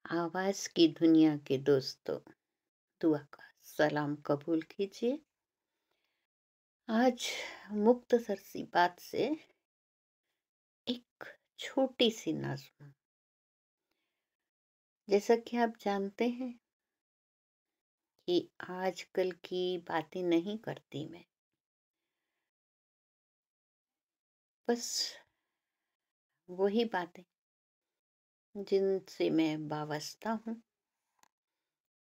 आवाज की दुनिया के दोस्तों, दुआ का सलाम कबूल कीजिए। आज मुख्तसर सी बात से एक छोटी सी नज्म। जैसा कि आप जानते हैं कि आजकल की बातें नहीं करती मैं, बस वही बातें जिनसे मैं वाबस्ता हूँ।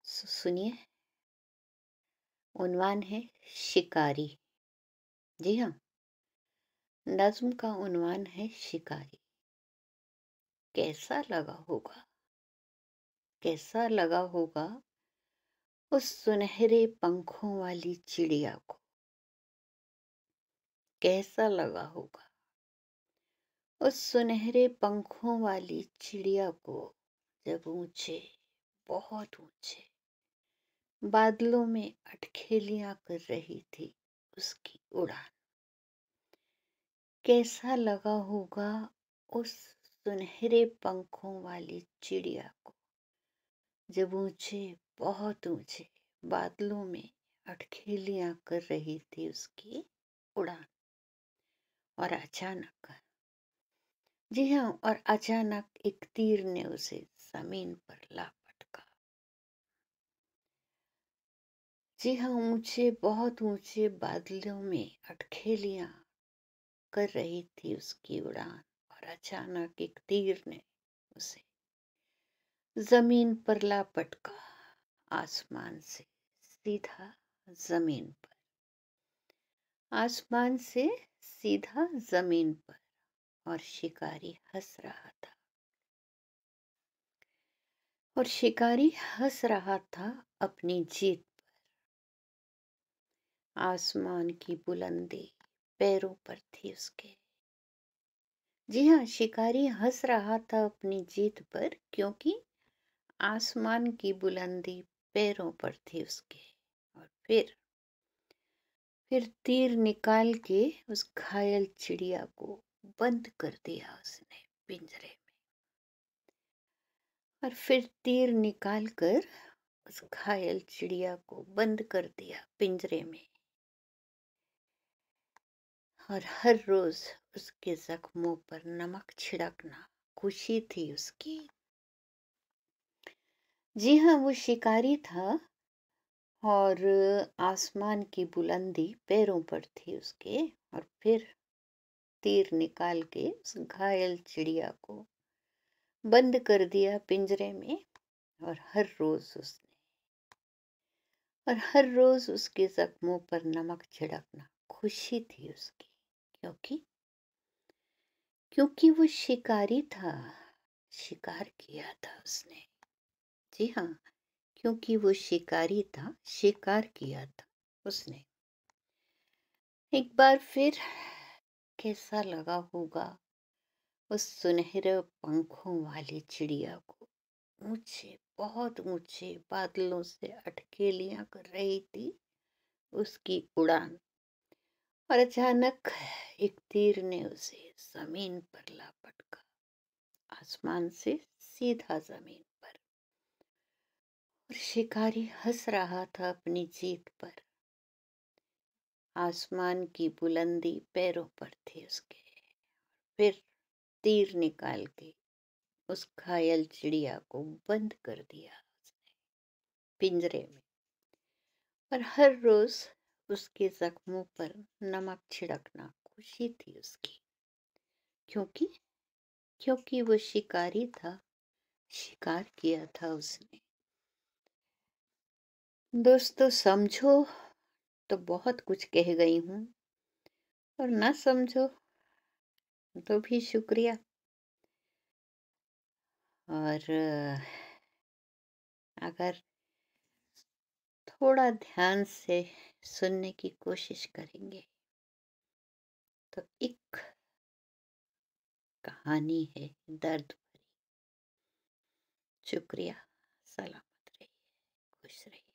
सुनिए, उन्वान है शिकारी। जी हाँ, नज्म का उन्वान है शिकारी। कैसा लगा होगा, कैसा लगा होगा उस सुनहरे पंखों वाली चिड़िया को। कैसा लगा होगा उस सुनहरे पंखों वाली चिड़िया को जब ऊंचे, बहुत ऊंचे बादलों में अटखेलियां कर रही थी उसकी उड़ान। कैसा लगा होगा उस सुनहरे पंखों वाली चिड़िया को जब ऊंचे, बहुत ऊंचे बादलों में अटखेलियां कर रही थी उसकी उड़ान। और अचानक, जी हाँ, और अचानक एक तीर ने उसे जमीन पर ला पटका। जी हाँ, ऊंचे, बहुत ऊंचे बादलों में अटखेलियां कर रही थी उसकी उड़ान, और अचानक एक तीर ने उसे जमीन पर ला पटका। आसमान से सीधा जमीन पर, आसमान से सीधा जमीन पर। और शिकारी हंस रहा था, और शिकारी हंस रहा था अपनी जीत। आसमान की बुलंदी पैरों पर थी उसके। जी हाँ, शिकारी हंस रहा था अपनी जीत पर, क्योंकि आसमान की बुलंदी पैरों पर थी उसके। और फिर तीर निकाल के उस घायल चिड़िया को बंद कर दिया उसने पिंजरे में। और फिर तीर निकाल कर उस घायल चिड़िया को बंद कर दिया पिंजरे में। और हर रोज उसके जख्मों पर नमक छिड़कना खुशी थी उसकी। जी हाँ, वो शिकारी था, और आसमान की बुलंदी पैरों पर थी उसके। और फिर तीर निकाल के उस घायल चिड़िया को बंद कर दिया पिंजरे में। और हर रोज उसके जख्मों पर नमक छिड़कना खुशी थी उसकी। क्योंकि क्योंकि वो शिकारी था, शिकार किया था उसने। जी हाँ, क्योंकि वो शिकारी था, शिकार किया था उसने। एक बार फिर कैसा लगा होगा उस सुनहरे पंखों वाली चिड़िया को ऊंचे, बहुत ऊंचे बादलों से अटकेलियां कर रही थी उसकी उड़ान। और अचानक एक तीर ने उसे जमीन पर ला पटका। आसमान से सीधा जमीन पर। और शिकारी हंस रहा था अपनी जीत पर। आसमान की बुलंदी पैरों पर थी उसके। फिर तीर निकाल के उस घायल चिड़िया को बंद कर दिया उसने पिंजरे में। और हर रोज उसके जख्मों पर नमक छिड़कना खुशी थी उसकी। क्योंकि क्योंकि वो शिकारी था, शिकार किया था उसने। दोस्तों, समझो तो बहुत कुछ कह गई हूँ, और ना समझो तो भी शुक्रिया। और अगर थोड़ा ध्यान से सुनने की कोशिश करेंगे तो एक कहानी है दर्द भरी। शुक्रिया। सलामत रहिए, खुश रहिए।